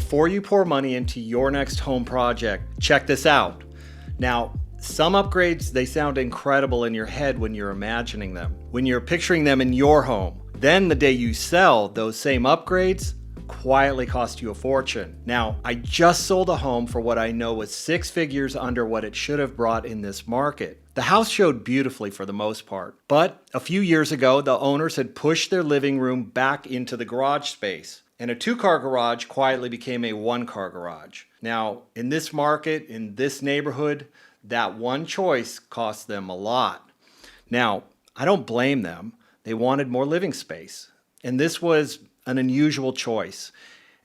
before you pour money into your next home project, check this out. Now, some upgrades, they sound incredible in your head when you're imagining them, when you're picturing them in your home. Then the day you sell, those same upgrades quietly cost you a fortune. Now, I just sold a home for what I know was 6 figures under what it should have brought in this market. The house showed beautifully for the most part, but a few years ago, the owners had pushed their living room back into the garage space, and a 2-car garage quietly became a 1-car garage. Now, in this market, in this neighborhood, that one choice cost them a lot. Now, I don't blame them. They wanted more living space, and this was an unusual choice,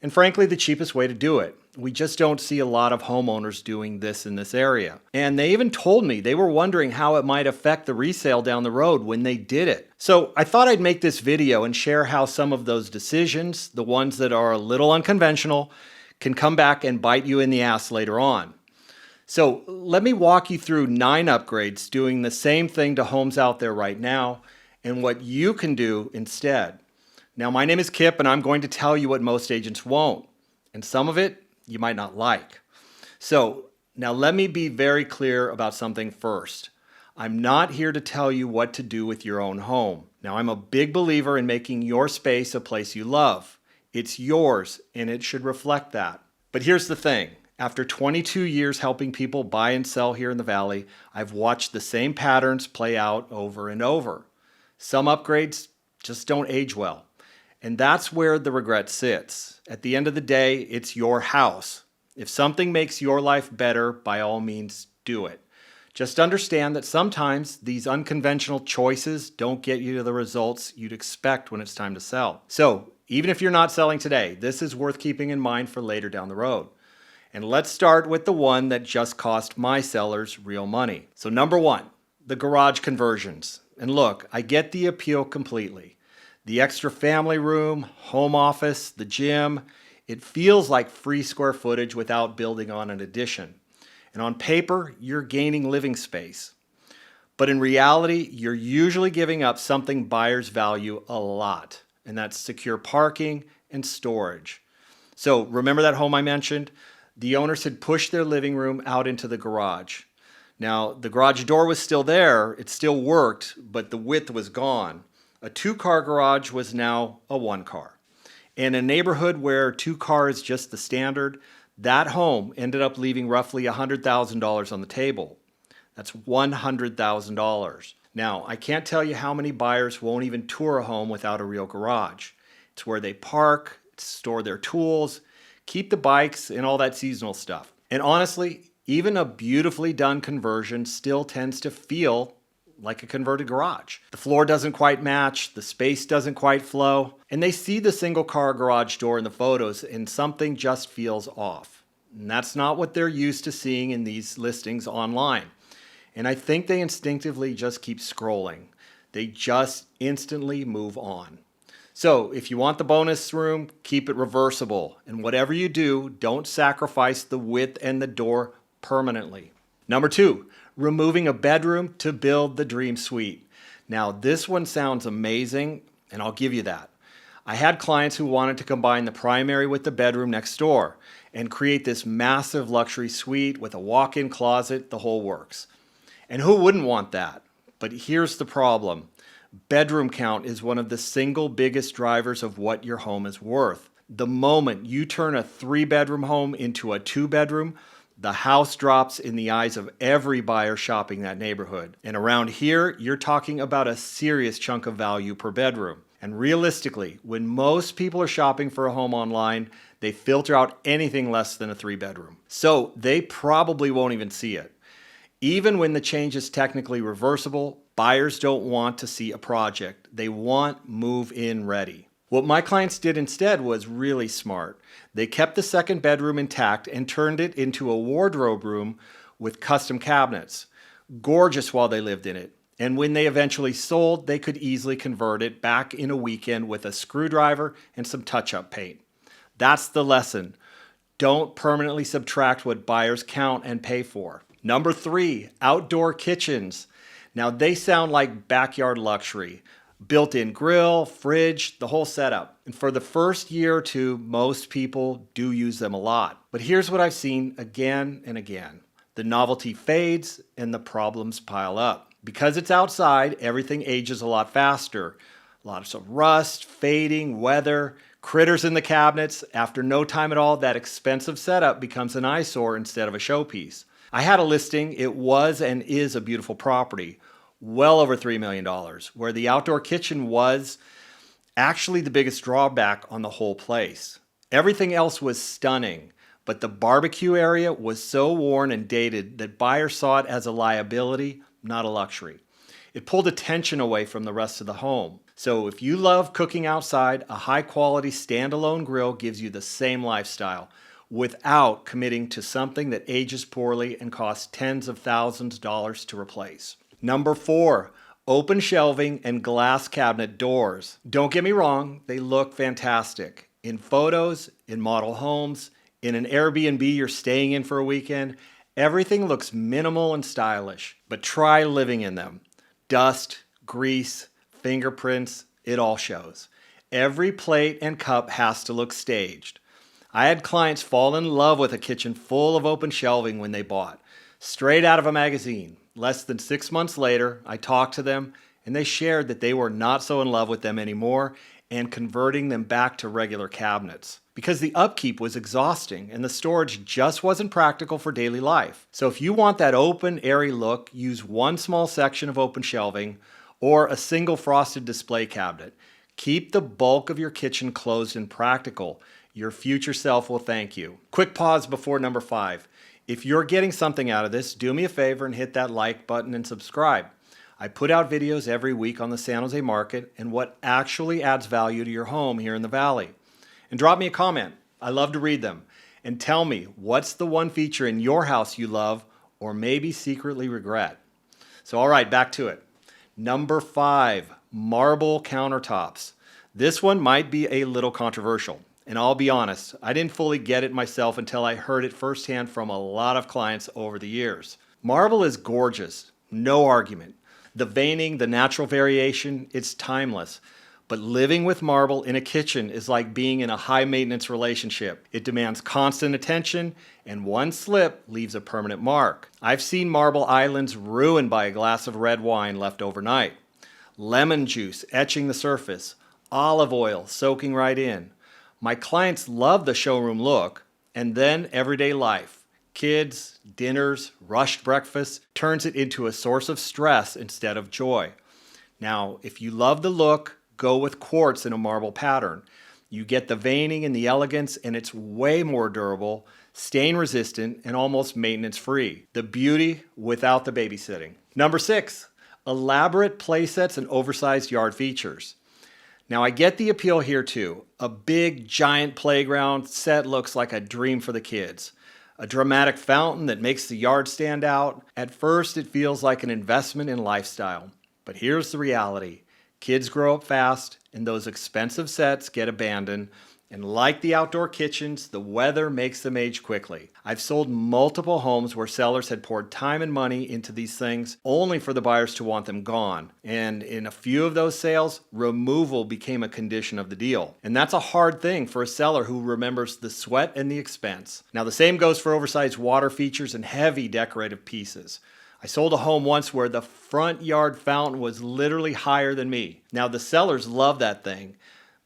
and frankly, the cheapest way to do it. We just don't see a lot of homeowners doing this in this area. And they even told me they were wondering how it might affect the resale down the road when they did it. So I thought I'd make this video and share how some of those decisions, the ones that are a little unconventional, can come back and bite you in the ass later on. So let me walk you through 9 upgrades doing the same thing to homes out there right now and what you can do instead. Now, my name is Kip, and I'm going to tell you what most agents won't, and some of it you might not like. So now let me be very clear about something first. I'm not here to tell you what to do with your own home. Now, I'm a big believer in making your space a place you love. It's yours, and it should reflect that. But here's the thing. After 22 years helping people buy and sell here in the Valley, I've watched the same patterns play out over and over. Some upgrades just don't age well. And that's where the regret sits. At the end of the day, it's your house. If something makes your life better, by all means, do it. Just understand that sometimes these unconventional choices don't get you to the results you'd expect when it's time to sell. So, even if you're not selling today, this is worth keeping in mind for later down the road. And let's start with the one that just cost my sellers real money. So number 1, the garage conversions. And look, I get the appeal completely. The extra family room, home office, the gym, it feels like free square footage without building on an addition. And on paper, you're gaining living space. But in reality, you're usually giving up something buyers value a lot, and that's secure parking and storage. So remember that home I mentioned? The owners had pushed their living room out into the garage. Now, the garage door was still there, it still worked, but the width was gone. A 2-car garage was now a 1-car. In a neighborhood where 2-car is just the standard, that home ended up leaving roughly $100,000 on the table. That's $100,000. Now, I can't tell you how many buyers won't even tour a home without a real garage. It's where they park, store their tools, keep the bikes, and all that seasonal stuff. And honestly, even a beautifully done conversion still tends to feel like a converted garage. The floor doesn't quite match, the space doesn't quite flow, and they see the single-car garage door in the photos and something just feels off. And that's not what they're used to seeing in these listings online. And I think they instinctively just keep scrolling. They just instantly move on. So if you want the bonus room, keep it reversible. And whatever you do, don't sacrifice the width and the door permanently. Number 2, removing a bedroom to build the dream suite. Now this one sounds amazing, and I'll give you that. I had clients who wanted to combine the primary with the bedroom next door and create this massive luxury suite with a walk-in closet, the whole works. And who wouldn't want that? But here's the problem. Bedroom count is one of the single biggest drivers of what your home is worth. The moment you turn a 3-bedroom home into a 2-bedroom, the house drops in the eyes of every buyer shopping that neighborhood. And around here, you're talking about a serious chunk of value per bedroom. And realistically, when most people are shopping for a home online, they filter out anything less than a 3-bedroom. So they probably won't even see it. Even when the change is technically reversible, buyers don't want to see a project. They want move-in ready. What my clients did instead was really smart. They kept the 2nd bedroom intact and turned it into a wardrobe room with custom cabinets. Gorgeous while they lived in it. And when they eventually sold, they could easily convert it back in a weekend with a screwdriver and some touch-up paint. That's the lesson. Don't permanently subtract what buyers count and pay for. Number 3, outdoor kitchens. Now they sound like backyard luxury. Built-in grill, fridge, the whole setup. And for the first year or two, most people do use them a lot. But here's what I've seen again and again. The novelty fades and the problems pile up. Because it's outside, everything ages a lot faster. Lots of rust, fading, weather, critters in the cabinets. After no time at all, that expensive setup becomes an eyesore instead of a showpiece. I had a listing. It was and is a beautiful property, well over $3 million, where the outdoor kitchen was actually the biggest drawback on the whole place. Everything else was stunning, but the barbecue area was so worn and dated that buyers saw it as a liability, not a luxury. It pulled attention away from the rest of the home. So if you love cooking outside, a high-quality standalone grill gives you the same lifestyle without committing to something that ages poorly and costs tens of thousands of dollars to replace. Number 4, open shelving and glass cabinet doors. Don't get me wrong, they look fantastic. In photos, in model homes, in an Airbnb you're staying in for a weekend, everything looks minimal and stylish. But try living in them. Dust, grease, fingerprints, it all shows. Every plate and cup has to look staged. I had clients fall in love with a kitchen full of open shelving when they bought, straight out of a magazine. Less than 6 months later, I talked to them and they shared that they were not so in love with them anymore and converting them back to regular cabinets because the upkeep was exhausting and the storage just wasn't practical for daily life. So if you want that open, airy look, use one small section of open shelving or a single frosted display cabinet. Keep the bulk of your kitchen closed and practical. Your future self will thank you. Quick pause before number 5. If you're getting something out of this, do me a favor and hit that like button and subscribe. I put out videos every week on the San Jose market and what actually adds value to your home here in the Valley. And drop me a comment. I love to read them. And tell me, what's the one feature in your house you love or maybe secretly regret? So all right, back to it. Number 5, marble countertops. This one might be a little controversial. And I'll be honest, I didn't fully get it myself until I heard it firsthand from a lot of clients over the years. Marble is gorgeous, no argument. The veining, the natural variation, it's timeless. But living with marble in a kitchen is like being in a high-maintenance relationship. It demands constant attention, and one slip leaves a permanent mark. I've seen marble islands ruined by a glass of red wine left overnight. Lemon juice etching the surface, olive oil soaking right in. My clients love the showroom look, and then everyday life. Kids, dinners, rushed breakfasts turns it into a source of stress instead of joy. Now, if you love the look, go with quartz in a marble pattern. You get the veining and the elegance, and it's way more durable, stain resistant, and almost maintenance free. The beauty without the babysitting. Number 6, elaborate playsets and oversized yard features. Now I get the appeal here too. A big giant playground set looks like a dream for the kids. A dramatic fountain that makes the yard stand out. At first it feels like an investment in lifestyle. But here's the reality. Kids grow up fast and those expensive sets get abandoned. And like the outdoor kitchens, the weather makes them age quickly. I've sold multiple homes where sellers had poured time and money into these things only for the buyers to want them gone. And in a few of those sales, removal became a condition of the deal. And that's a hard thing for a seller who remembers the sweat and the expense. Now the same goes for oversized water features and heavy decorative pieces. I sold a home once where the front yard fountain was literally higher than me. Now the sellers love that thing.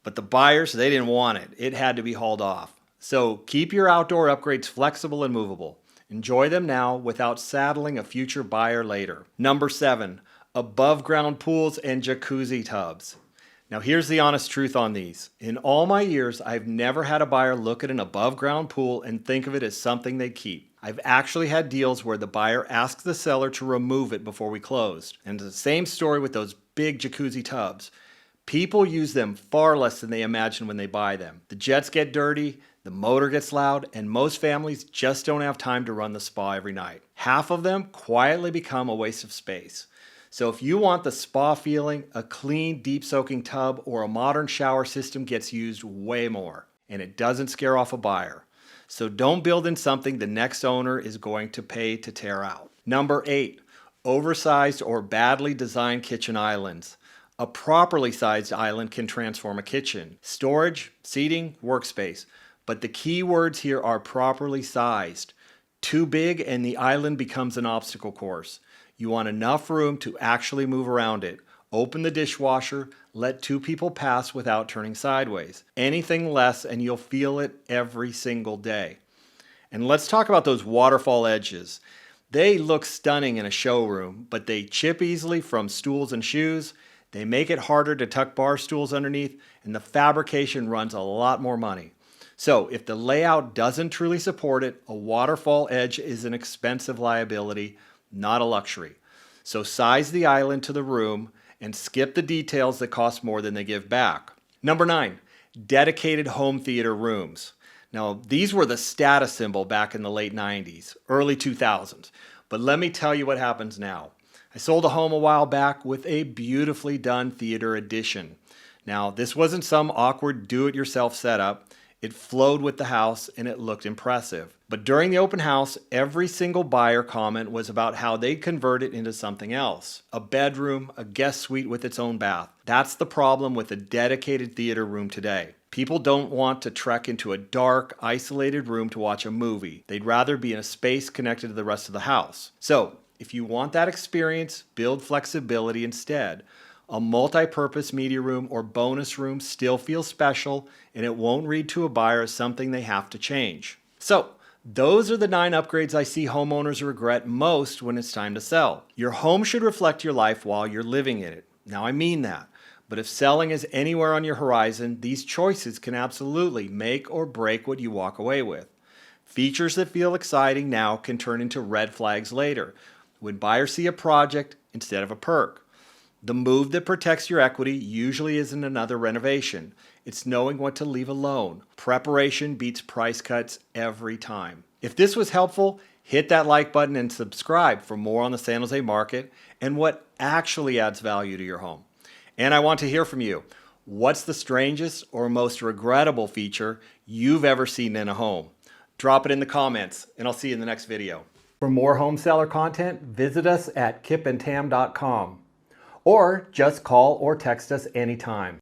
But the buyers, they didn't want it. It had to be hauled off. So keep your outdoor upgrades flexible and movable. Enjoy them now without saddling a future buyer later. Number 7, above ground pools and jacuzzi tubs. Now here's the honest truth on these. In all my years, I've never had a buyer look at an above ground pool and think of it as something they keep. I've actually had deals where the buyer asked the seller to remove it before we closed. And the same story with those big jacuzzi tubs. People use them far less than they imagine when they buy them. The jets get dirty, the motor gets loud, and most families just don't have time to run the spa every night. Half of them quietly become a waste of space. So if you want the spa feeling, a clean, deep soaking tub or a modern shower system gets used way more, and it doesn't scare off a buyer. So don't build in something the next owner is going to pay to tear out. Number 8, oversized or badly designed kitchen islands. A properly sized island can transform a kitchen, storage, seating, workspace. But the key words here are properly sized. Too big and the island becomes an obstacle course. You want enough room to actually move around it. Open the dishwasher, let two people pass without turning sideways. Anything less and you'll feel it every single day. And let's talk about those waterfall edges. They look stunning in a showroom, but they chip easily from stools and shoes. They make it harder to tuck bar stools underneath, and the fabrication runs a lot more money. So if the layout doesn't truly support it, a waterfall edge is an expensive liability, not a luxury. So size the island to the room and skip the details that cost more than they give back. Number 9, dedicated home theater rooms. Now, these were the status symbol back in the late 90s, early 2000s. But let me tell you what happens now. I sold a home a while back with a beautifully done theater addition. Now, this wasn't some awkward do-it-yourself setup. It flowed with the house and it looked impressive. But during the open house, every single buyer comment was about how they'd convert it into something else. A bedroom, a guest suite with its own bath. That's the problem with a dedicated theater room today. People don't want to trek into a dark, isolated room to watch a movie. They'd rather be in a space connected to the rest of the house. So, if you want that experience, build flexibility instead. A multi-purpose media room or bonus room still feels special, and it won't read to a buyer as something they have to change. So, those are the 9 upgrades I see homeowners regret most when it's time to sell. Your home should reflect your life while you're living in it. Now, I mean that. But if selling is anywhere on your horizon, these choices can absolutely make or break what you walk away with. Features that feel exciting now can turn into red flags later, when buyers see a project instead of a perk. The move that protects your equity usually isn't another renovation. It's knowing what to leave alone. Preparation beats price cuts every time. If this was helpful, hit that like button and subscribe for more on the San Jose market and what actually adds value to your home. And I want to hear from you. What's the strangest or most regrettable feature you've ever seen in a home? Drop it in the comments, and I'll see you in the next video. For more home seller content, visit us at kipandtam.com or just call or text us anytime.